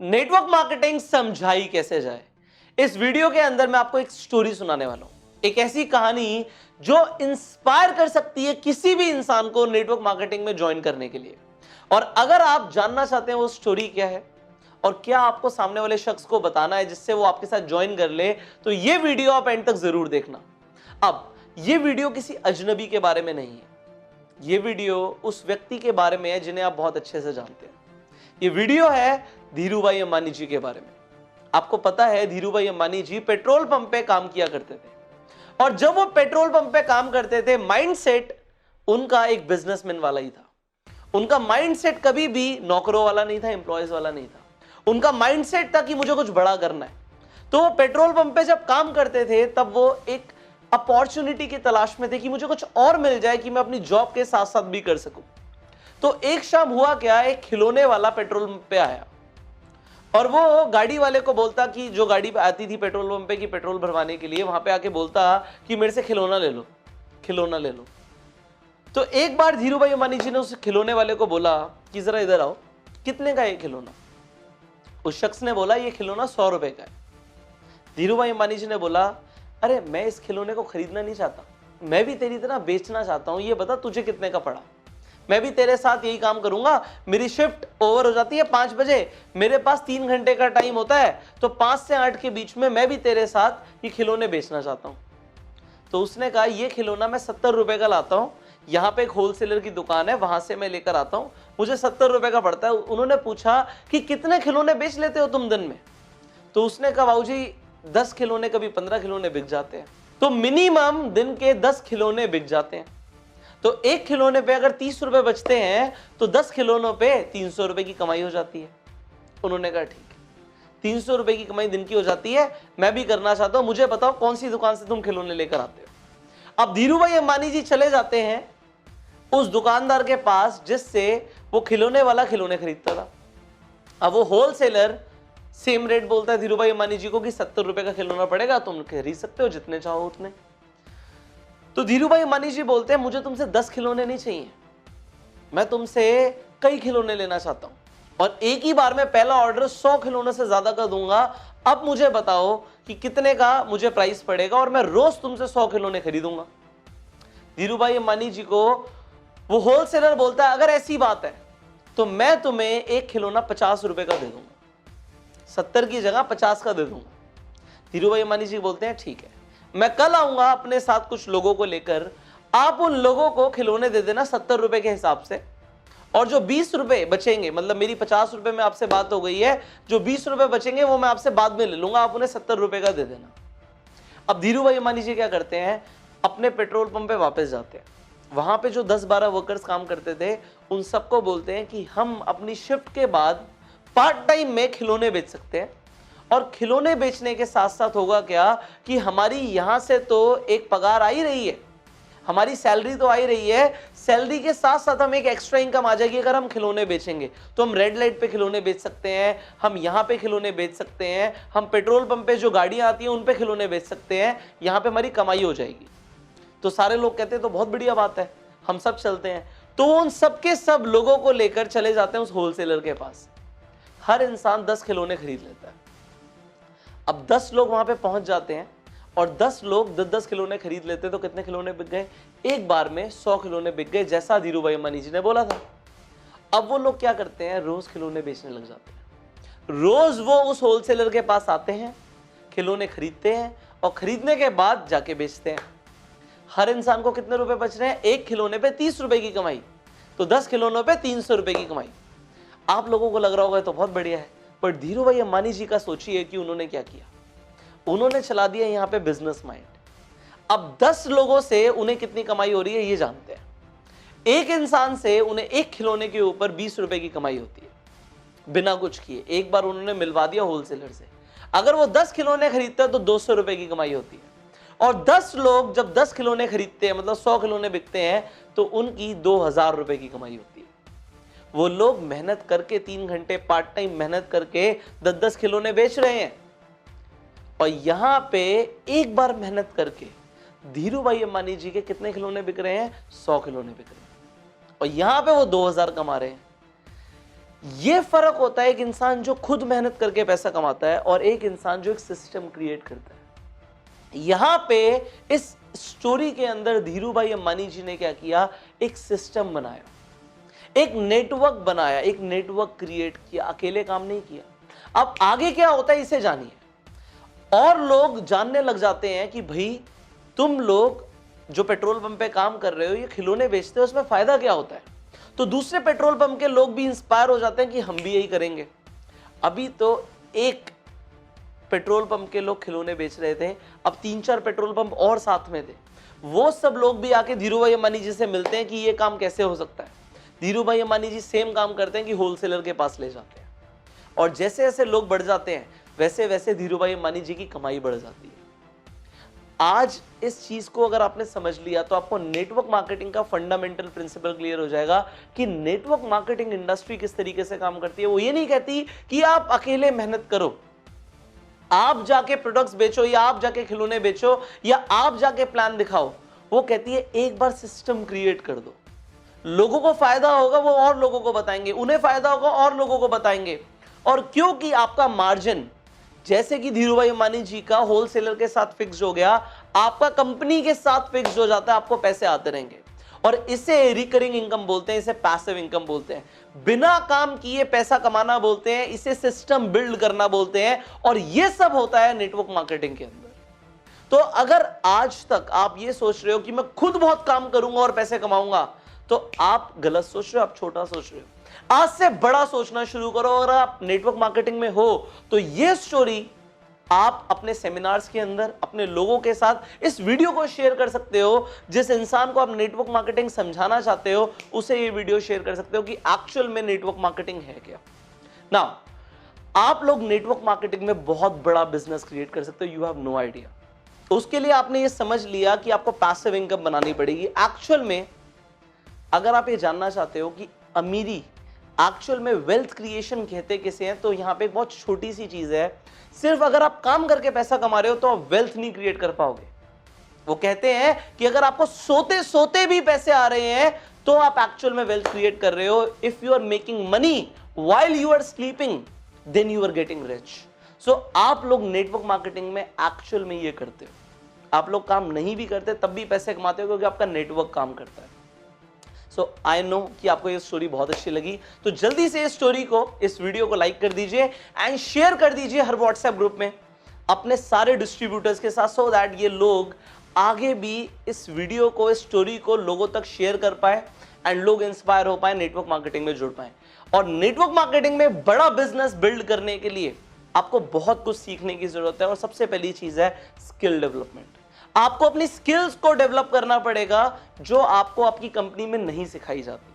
Network marketing समझाई कैसे जाए। इस वीडियो के अंदर मैं आपको एक स्टोरी सुनाने वाला हूं, एक ऐसी कहानी जो इंस्पायर कर सकती है किसी भी इंसान को नेटवर्क मार्केटिंग में ज्वाइन करने के लिए। और अगर आप जानना चाहते हैं वो स्टोरी क्या है और क्या आपको सामने वाले शख्स को बताना है जिससे वो आपके साथ ज्वाइन कर ले, तो ये वीडियो आप एंड तक जरूर देखना। अब ये वीडियो किसी अजनबी के बारे में नहीं है, ये वीडियो उस व्यक्ति के बारे में है जिन्हें आप बहुत अच्छे से जानते हैं। ये वीडियो है धीरूभाई अंबानी जी के बारे में। आपको पता है धीरूभाई अंबानी जी पेट्रोल पंप पे काम किया करते थे, और जब वो पेट्रोल पंप पे काम करते थे माइंडसेट उनका एक बिजनेसमैन वाला ही था। उनका माइंडसेट कभी भी नौकरों वाला नहीं था, एम्प्लॉयज वाला नहीं था। उनका माइंडसेट था कि मुझे कुछ बड़ा करना है। तो वो पेट्रोल पंप पे जब काम करते थे तब वो एक अपॉर्चुनिटी की तलाश में थे कि मुझे कुछ और मिल जाए कि मैं अपनी जॉब के साथ साथ भी कर सकूं। तो एक शाम हुआ क्या, एक खिलौने वाला पेट्रोल पंप पे आया और वो गाड़ी वाले को बोलता कि जो गाड़ी पे आती थी पेट्रोल पंप पे की पेट्रोल भरवाने के लिए, वहां पे आके बोलता कि मेरे से खिलौना ले लो, खिलौना ले लो। तो एक बार धीरूभाई अंबानी जी ने उस खिलौने वाले को बोला कि जरा इधर आओ, कितने का ये खिलौना? उस शख्स ने बोला ये खिलौना 100 रुपए का है। धीरूभाई अंबानी जी ने बोला अरे मैं इस खिलौने को खरीदना नहीं चाहता, मैं भी तेरी तरह बेचना चाहता हूं, ये बता तुझे कितने का पड़ा? मैं भी तेरे साथ यही काम करूंगा। मेरी शिफ्ट ओवर हो जाती है 5 बजे, मेरे पास 3 घंटे का टाइम होता है, तो 5 से 8 के बीच में मैं भी तेरे साथ ये खिलौने बेचना चाहता हूं। तो उसने कहा ये खिलौना मैं 70 रुपए का लाता हूं, यहाँ पे एक होलसेलर की दुकान है, वहां से मैं लेकर आता हूं, मुझे 70 रुपए का पड़ता है। उन्होंने पूछा कि कितने खिलौने बेच लेते हो तुम दिन में? तो उसने कहा बाबू जी 10 खिलौने, कभी 15 खिलौने बिक जाते हैं। तो मिनिमम दिन के 10 खिलौने बिक जाते हैं। तो एक खिलौने पे अगर 30 रुपए बचते हैं तो 10 खिलौनों पे 300 रुपए की कमाई हो जाती है। उन्होंने कहा ठीक है, 300 रुपए की कमाई दिन की हो जाती है, मैं भी करना चाहता हूं, मुझे बताओ कौन सी दुकान से तुम खिलौने लेकर आते हो। अब धीरूभाई अंबानी जी चले जाते हैं उस दुकानदार के पास जिससे वो खिलौने वाला खिलौने खरीदता था। अब वो होलसेलर सेम रेट बोलता है धीरूभाई अंबानी जी को कि 70 रुपए का खिलौना पड़ेगा, तुम खरीद सकते हो जितने चाहो उतने। तो धीरूभाई अंबानी जी बोलते हैं मुझे तुमसे 10 खिलौने नहीं चाहिए, मैं तुमसे कई खिलौने लेना चाहता हूं, और एक ही बार में पहला ऑर्डर 100 खिलौने से ज्यादा का दूंगा। अब मुझे बताओ कि कितने का मुझे प्राइस पड़ेगा और मैं रोज तुमसे 100 खिलौने खरीदूंगा। धीरूभाई अंबानी जी को वो होलसेलर बोलता है अगर ऐसी बात है तो मैं तुम्हें एक खिलौना 50 रुपए का दे दूंगा, 70 की जगह 50 का दे दूंगा। धीरूभाई अंबानी जी बोलते हैं ठीक है, मैं कल आऊंगा अपने साथ कुछ लोगों को लेकर, आप उन लोगों को खिलौने दे देना 70 रुपए के हिसाब से, और जो 20 रुपए बचेंगे, मतलब मेरी 50 रुपए में आपसे बात हो गई है, जो 20 रुपए बचेंगे वो मैं आपसे बाद में ले लूंगा, आप उन्हें 70 रुपए का दे देना। अब धीरूभाई अंबानी जी क्या करते हैं, अपने पेट्रोल पंप पे वापस जाते हैं। वहां पे जो 10-12 वर्कर्स काम करते थे उन सबको बोलते हैं कि हम अपनी शिफ्ट के बाद पार्ट टाइम में खिलौने बेच सकते हैं, और खिलौने बेचने के साथ साथ होगा क्या कि हमारी यहां से तो एक पगार आ ही रही है, हमारी सैलरी तो आ ही रही है, सैलरी के साथ साथ हम एक एक्स्ट्रा इनकम आ जाएगी अगर हम खिलौने बेचेंगे। तो हम रेड लाइट पे खिलौने बेच सकते हैं, हम यहाँ पे खिलौने बेच सकते हैं, हम पेट्रोल पंप पे जो गाड़ियां आती हैं उन पे खिलौने बेच सकते हैं, यहाँ पे हमारी कमाई हो जाएगी। तो सारे लोग कहते हैं तो बहुत बढ़िया बात है, हम सब चलते हैं। तो उन सबके सब लोगों को लेकर चले जाते हैं उस होलसेलर के पास। हर इंसान 10 खिलौने खरीद लेता है। अब 10 लोग वहां पे पहुंच जाते हैं और 10 लोग 10-10 खिलौने खरीद लेते, तो कितने खिलौने बिक गए? एक बार में 100 खिलौने बिक गए, जैसा धीरूभाई अंबानी जी ने बोला था। अब वो लोग क्या करते हैं, रोज खिलौने बेचने लग जाते हैं। रोज वो उस होलसेलर के पास आते हैं, खिलौने खरीदते हैं और खरीदने के बाद जाके बेचते हैं। हर इंसान को कितने रुपए बच रहे हैं? एक खिलौने पे 30 रुपए की कमाई, तो 10 खिलौनों पे 300 रुपए की कमाई। आप लोगों को लग रहा होगा तो बहुत बढ़िया है, पर धीरूभाई अंबानी जी का सोचिए कि उन्होंने क्या किया। उन्होंने चला दिया यहाँ पे बिजनेस माइंड। अब 10 लोगों से उन्हें कितनी कमाई हो रही है ये जानते हैं। एक इंसान से उन्हें एक खिलौने के ऊपर 20 रुपए की कमाई होती है बिना कुछ किए। एक बार उन्होंने मिलवा दिया होलसेलर से, अगर वो 10 खिलौने खरीदते हैं तो 200 रुपए की कमाई होती है। और 10 लोग जब 10 खिलौने खरीदते हैं, मतलब 100 खिलौने बिकते हैं, तो उनकी 2000 रुपए की कमाई होती है। वो लोग मेहनत करके 3 घंटे पार्ट टाइम मेहनत करके 10-10 खिलौने बेच रहे हैं, और यहां पे एक बार मेहनत करके धीरूभाई अंबानी जी के कितने खिलौने बिक रहे हैं? 100 खिलौने बिक रहे हैं, और यहां पे वो 2000 कमा रहे हैं। ये फर्क होता है एक इंसान जो खुद मेहनत करके पैसा कमाता है और एक इंसान जो एक सिस्टम क्रिएट करता है। यहां पे इस स्टोरी के अंदर धीरू भाई अंबानी जी ने क्या किया, एक सिस्टम बनाया, एक नेटवर्क बनाया, एक नेटवर्क क्रिएट किया, अकेले काम नहीं किया। अब आगे क्या होता है इसे जानिए। और लोग जानने लग जाते हैं कि भाई तुम लोग जो पेट्रोल पंप पे काम कर रहे हो, ये खिलौने बेचते हो, उसमें फायदा क्या होता है। तो दूसरे पेट्रोल पंप के लोग भी इंस्पायर हो जाते हैं कि हम भी यही करेंगे। अभी तो एक पेट्रोल पंप के लोग खिलौने बेच रहे थे, अब 3-4 पेट्रोल पंप और साथ में थे। वो सब लोग भी आके धीरू भाई अंबानी जी से मिलते हैं कि ये काम कैसे हो सकता है। धीरू भाई अंबानी जी सेम काम करते हैं कि होलसेलर के पास ले जाते हैं, और जैसे जैसे लोग बढ़ जाते हैं वैसे वैसे धीरू भाई अंबानी जी की कमाई बढ़ जाती है। आज इस चीज को अगर आपने समझ लिया तो आपको नेटवर्क मार्केटिंग का फंडामेंटल प्रिंसिपल क्लियर हो जाएगा कि नेटवर्क मार्केटिंग इंडस्ट्री किस तरीके से काम करती है। वो ये नहीं कहती कि आप अकेले मेहनत करो, आप जाके प्रोडक्ट्स बेचो या आप जाके खिलौने बेचो या आप जाके प्लान दिखाओ। वो कहती है एक बार सिस्टम क्रिएट कर दो, लोगों को फायदा होगा वो और लोगों को बताएंगे, उन्हें फायदा होगा और लोगों को बताएंगे। और क्योंकि आपका मार्जिन जैसे कि धीरू भाई अंबानी जी का होलसेलर के साथ फिक्स हो गया, आपका कंपनी के साथ फिक्स हो जाता है, आपको पैसे आते रहेंगे। और इसे रिकरिंग इनकम बोलते हैं, इसे पैसिव इनकम बोलते हैं, बिना काम किए पैसा कमाना बोलते हैं, इसे सिस्टम बिल्ड करना बोलते हैं। और यह सब होता है नेटवर्क मार्केटिंग के अंदर। तो अगर आज तक आप ये सोच रहे हो कि मैं खुद बहुत काम करूंगा और पैसे कमाऊंगा, तो आप गलत सोच रहे हो, आप छोटा सोच रहे हो। आज से बड़ा सोचना शुरू करो। अगर आप नेटवर्क मार्केटिंग में हो तो ये स्टोरी आप अपने सेमिनार्स के अंदर अपने लोगों के साथ इस वीडियो को शेयर कर सकते हो। जिस इंसान को आप नेटवर्क मार्केटिंग समझाना चाहते हो उसे ये वीडियो शेयर कर सकते हो कि एक्चुअल में नेटवर्क मार्केटिंग है क्या। नाउ आप लोग नेटवर्क मार्केटिंग में बहुत बड़ा बिजनेस क्रिएट कर सकते हो, यू हैव नो आइडिया। तो उसके लिए आपने ये समझ लिया कि आपको पैसिव इनकम बनानी पड़ेगी। एक्चुअल में अगर आप ये जानना चाहते हो कि अमीरी एक्चुअल में वेल्थ क्रिएशन कहते किसे हैं, तो यहां पे एक बहुत छोटी सी चीज है। सिर्फ अगर आप काम करके पैसा कमा रहे हो तो आप वेल्थ नहीं क्रिएट कर पाओगे। वो कहते हैं कि अगर आपको सोते सोते भी पैसे आ रहे हैं तो आप एक्चुअल में वेल्थ क्रिएट कर रहे हो। If you are making money while you are sleeping then you are getting rich. So आप लोग नेटवर्क मार्केटिंग में एक्चुअल में ये करते हो। आप लोग काम नहीं भी करते तब भी पैसे कमाते हो क्योंकि आपका नेटवर्क काम करता है। सो आई नो कि आपको ये स्टोरी बहुत अच्छी लगी, तो जल्दी से इस स्टोरी को, इस वीडियो को लाइक कर दीजिए एंड शेयर कर दीजिए हर व्हाट्सएप ग्रुप में अपने सारे डिस्ट्रीब्यूटर्स के साथ, सो दैट ये लोग आगे भी इस वीडियो को, इस स्टोरी को लोगों तक शेयर कर पाए एंड लोग इंस्पायर हो पाए, नेटवर्क मार्केटिंग में जुड़ पाए। और नेटवर्क मार्केटिंग में बड़ा बिजनेस बिल्ड करने के लिए आपको बहुत कुछ सीखने की जरूरत है। और सबसे पहली चीज है स्किल डेवलपमेंट। आपको अपनी स्किल्स को डेवलप करना पड़ेगा जो आपको आपकी कंपनी में नहीं सिखाई जाती।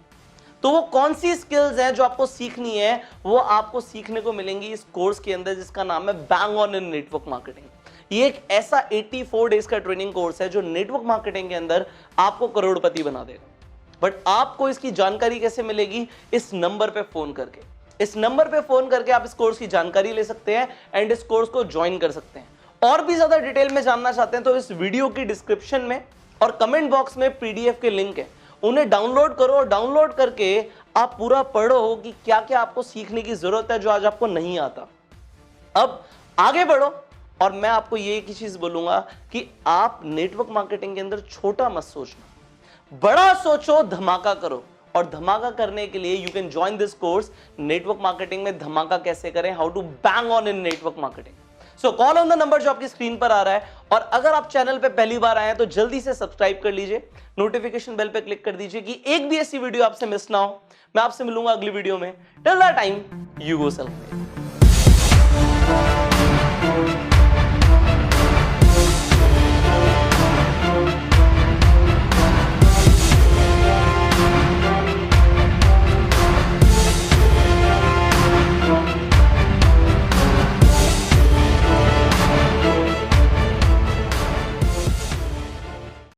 तो वो कौन सी स्किल्स हैं जो आपको सीखनी है, वो आपको सीखने को मिलेंगी इस कोर्स के अंदर जिसका नाम है bang on in network marketing. ये एक ऐसा 84 डेज का ट्रेनिंग कोर्स है जो नेटवर्क मार्केटिंग के अंदर आपको करोड़पति बना देगा। बट आपको इसकी जानकारी कैसे मिलेगी? इस नंबर पे फोन करके। इस नंबर पे फोन करके आप इस कोर्स की जानकारी ले सकते हैं एंड इस कोर्स को ज्वाइन कर सकते हैं। और भी ज्यादा डिटेल में जानना चाहते हैं तो इस वीडियो की डिस्क्रिप्शन में और कमेंट बॉक्स में पीडीएफ के लिंक है, उन्हें डाउनलोड करो और डाउनलोड करके आप पूरा पढ़ो कि क्या क्या आपको सीखने की जरूरत है जो आज आपको नहीं आता। अब आगे बढ़ो और मैं आपको ये एक ही चीज बोलूंगा कि आप नेटवर्क मार्केटिंग के अंदर छोटा मत सोचना, बड़ा सोचो, धमाका करो। और धमाका करने के लिए you can join this course, network marketing में धमाका कैसे करें, how to bang on in network marketing. So call on the number जो आपकी स्क्रीन पर आ रहा है। और अगर आप चैनल पे पहली बार आए हैं तो जल्दी से सब्सक्राइब कर लीजिए, नोटिफिकेशन बेल पे क्लिक कर दीजिए कि एक भी ऐसी वीडियो आपसे मिस ना हो। मैं आपसे मिलूंगा अगली वीडियो में। Till that time, you go self made.